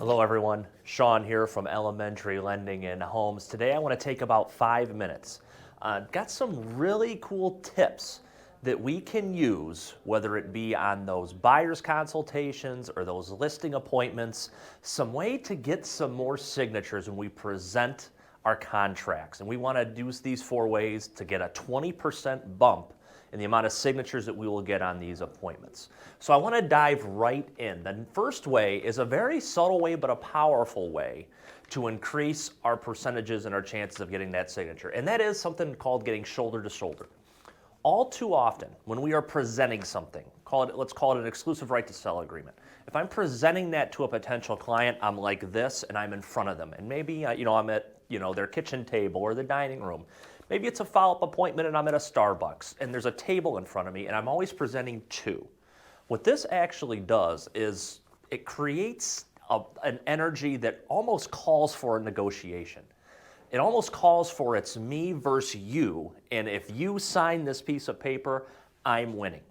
Hello everyone, Sean here from Elementary Lending and Homes. Today I want to take about 5 minutes. Got some really cool tips that we can use, whether it be on those buyer's consultations or those listing appointments, some way to get some more signatures when we present our contracts. And we want to use these 4 ways to get a 20% bump in the amount of signatures that we will get on these appointments. So I want to dive right in. The first way is a very subtle way, but a powerful way to increase our percentages and our chances of getting that signature. And that is something called getting shoulder to shoulder. All too often, when we are presenting something, let's call it an exclusive right to sell agreement. If I'm presenting that to a potential client, I'm like this and I'm in front of them. And maybe I'm at their kitchen table or the dining room. Maybe it's a follow-up appointment and I'm at a Starbucks and there's a table in front of me and I'm always presenting 2. What this actually does is it creates an energy that almost calls for a negotiation. It almost calls for it's me versus you, and if you sign this piece of paper, I'm winning.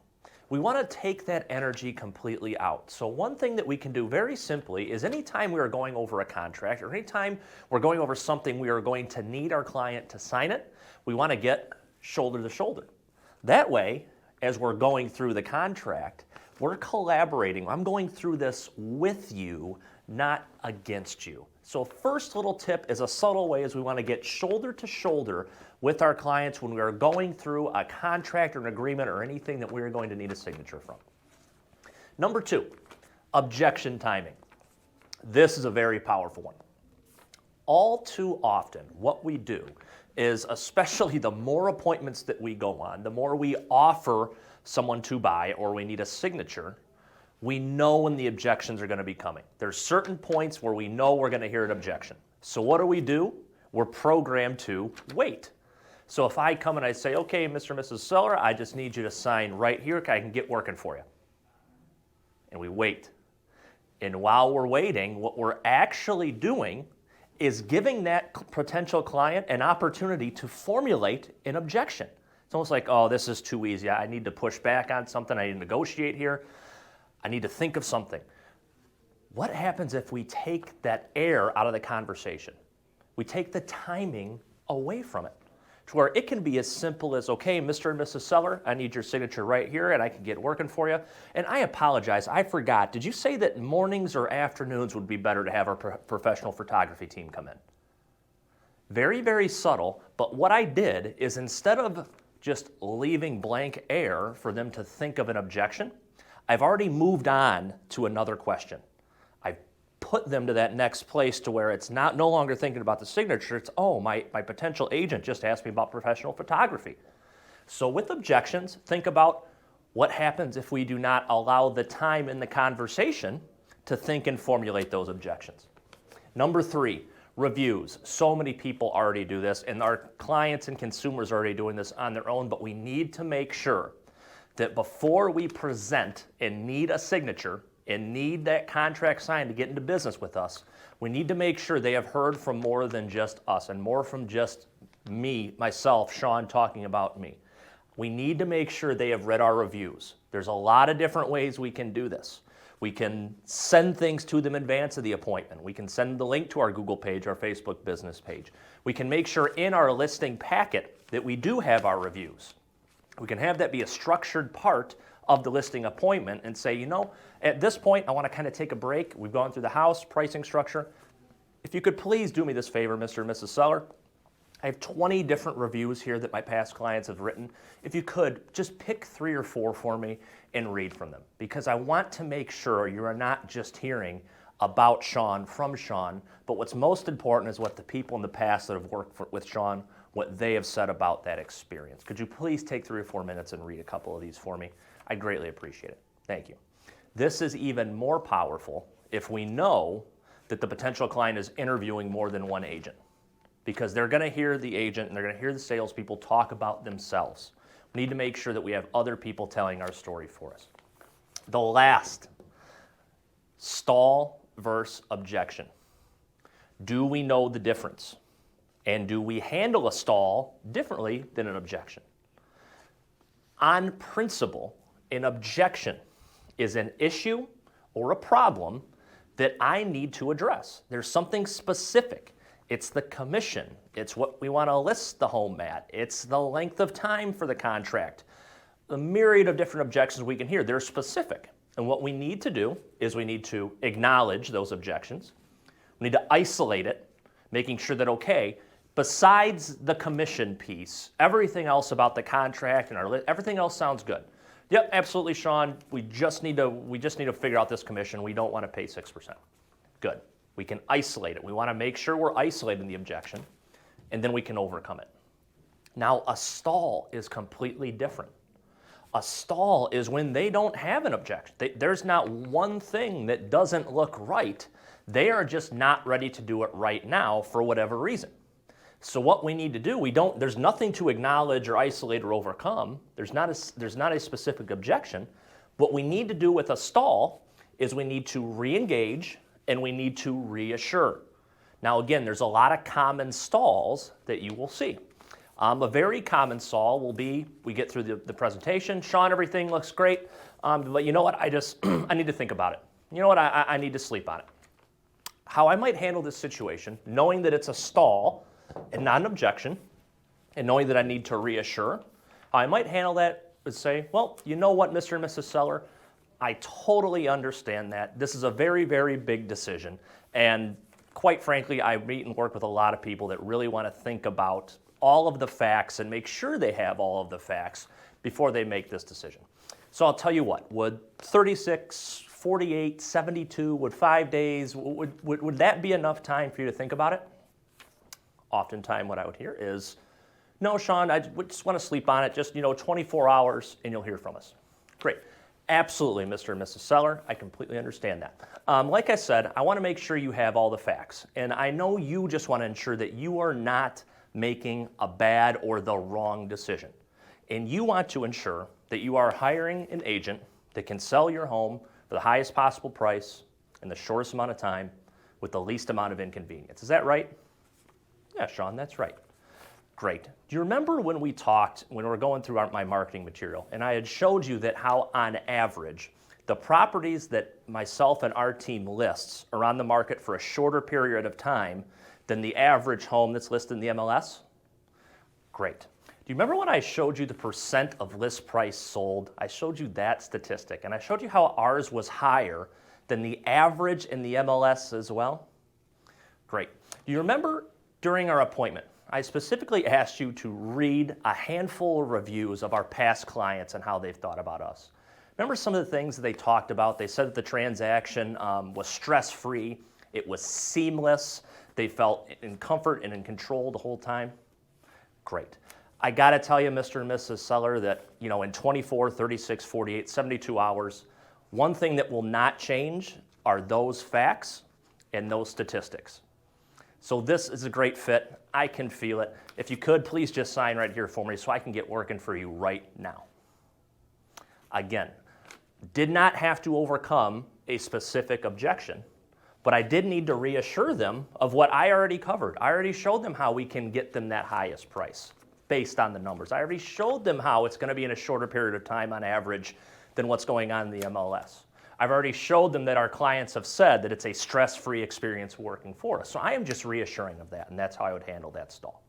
We want to take that energy completely out. So one thing that we can do very simply is anytime we are going over a contract or anytime we're going over something we are going to need our client to sign it, we want to get shoulder to shoulder. That way, as we're going through the contract, we're collaborating. I'm going through this with you, not against you. So first little tip is a subtle way is we want to get shoulder to shoulder with our clients when we are going through a contract or an agreement or anything that we are going to need a signature from. Number 2, objection timing. This is a very powerful one. All too often, what we do is, especially the more appointments that we go on, the more we offer someone to buy or we need a signature, we know when the objections are going to be coming. There's certain points where we know we're going to hear an objection. So what do? We're programmed to wait. So if I come and I say, okay, Mr. and Mrs. Seller, I just need you to sign right here, I can get working for you. And we wait. And while we're waiting, what we're actually doing is giving that potential client an opportunity to formulate an objection. It's almost like, oh, this is too easy. I need to push back on something. I need to negotiate here. I need to think of something. What happens if we take that air out of the conversation? We take the timing away from it to where it can be as simple as, okay, Mr. and Mrs. Seller, I need your signature right here and I can get working for you. And I apologize, I forgot. Did you say that mornings or afternoons would be better to have our professional photography team come in? Very, very subtle, but what I did is instead of just leaving blank air for them to think of an objection, I've already moved on to another question. I've put them to that next place to where it's no longer thinking about the signature. It's, oh, my potential agent just asked me about professional photography. So with objections, think about what happens if we do not allow the time in the conversation to think and formulate those objections. Number 3, reviews. So many people already do this, and our clients and consumers are already doing this on their own, but we need to make sure that before we present and need a signature and need that contract signed to get into business with us, we need to make sure they have heard from more than just us and more from just me, myself, Sean, talking about me. We need to make sure they have read our reviews. There's a lot of different ways we can do this. We can send things to them in advance of the appointment. We can send the link to our Google page, our Facebook business page. We can make sure in our listing packet that we do have our reviews. We can have that be a structured part of the listing appointment and say, at this point, I want to kind of take a break. We've gone through the house, pricing structure. If you could please do me this favor, Mr. and Mrs. Seller, I have 20 different reviews here that my past clients have written. If you could, just pick 3 or 4 for me and read from them, because I want to make sure you are not just hearing about Sean from Sean, but what's most important is what the people in the past that have worked with Sean, what they have said about that experience. Could you please take 3 or 4 minutes and read a couple of these for me? I'd greatly appreciate it. Thank you. This is even more powerful if we know that the potential client is interviewing more than one agent, because they're going to hear the agent and they're going to hear the salespeople talk about themselves. We need to make sure that we have other people telling our story for us. The last, stall versus objection. Do we know the difference? And do we handle a stall differently than an objection? On principle, an objection is an issue or a problem that I need to address. There's something specific. It's the commission. It's what we want to list the home at. It's the length of time for the contract. The myriad of different objections we can hear, they're specific. And what we need to do is we need to acknowledge those objections. We need to isolate it, making sure that, okay, besides the commission piece, everything else about the contract and everything else sounds good. Yep, absolutely, Sean. We just need to figure out this commission. We don't want to pay 6%. Good. We can isolate it. We want to make sure we're isolating the objection, and then we can overcome it. Now, a stall is completely different. A stall is when they don't have an objection. There's not one thing that doesn't look right. They are just not ready to do it right now for whatever reason. So what we need to do, there's nothing to acknowledge or isolate or overcome. There's not a specific objection. What we need to do with a stall is we need to re-engage and we need to reassure. Now again, there's a lot of common stalls that you will see. A very common stall will be, we get through the presentation, Sean, everything looks great, but you know what, I need to think about it. You know what, I need to sleep on it. How I might handle this situation, knowing that it's a stall and not an objection, and knowing that I need to reassure, how I might handle that is say, well, you know what, Mr. and Mrs. Seller, I totally understand that. This is a very, very big decision, and quite frankly, I meet and work with a lot of people that really want to think about all of the facts and make sure they have all of the facts before they make this decision. So I'll tell you what, would 36, 48, 72, would 5 days, would that be enough time for you to think about it? Oftentimes what I would hear is, no, Sean, I just want to sleep on it, just 24 hours and you'll hear from us. Great. Absolutely, Mr. and Mrs. Seller, I completely understand that. Like I said, I want to make sure you have all the facts. And I know you just want to ensure that you are not making a bad or the wrong decision. And you want to ensure that you are hiring an agent that can sell your home for the highest possible price in the shortest amount of time with the least amount of inconvenience. Is that right? Yeah, Sean, that's right. Great. Do you remember when we talked, when we were going through my marketing material, and I had showed you that how on average, the properties that myself and our team lists are on the market for a shorter period of time than the average home that's listed in the MLS? Great. Do you remember when I showed you the percent of list price sold? I showed you that statistic, and I showed you how ours was higher than the average in the MLS as well? Great. Do you remember during our appointment, I specifically asked you to read a handful of reviews of our past clients and how they've thought about us? Remember some of the things that they talked about? They said that the transaction was stress-free, it was seamless, they felt in comfort and in control the whole time. Great. I got to tell you, Mr. and Mrs. Seller, that in 24, 36, 48, 72 hours, one thing that will not change are those facts and those statistics. So this is a great fit. I can feel it. If you could, please just sign right here for me so I can get working for you right now. Again, did not have to overcome a specific objection, but I did need to reassure them of what I already covered. I already showed them how we can get them that highest price based on the numbers. I already showed them how it's going to be in a shorter period of time on average than what's going on in the MLS. I've already showed them that our clients have said that it's a stress-free experience working for us. So I am just reassuring of that, and that's how I would handle that stall.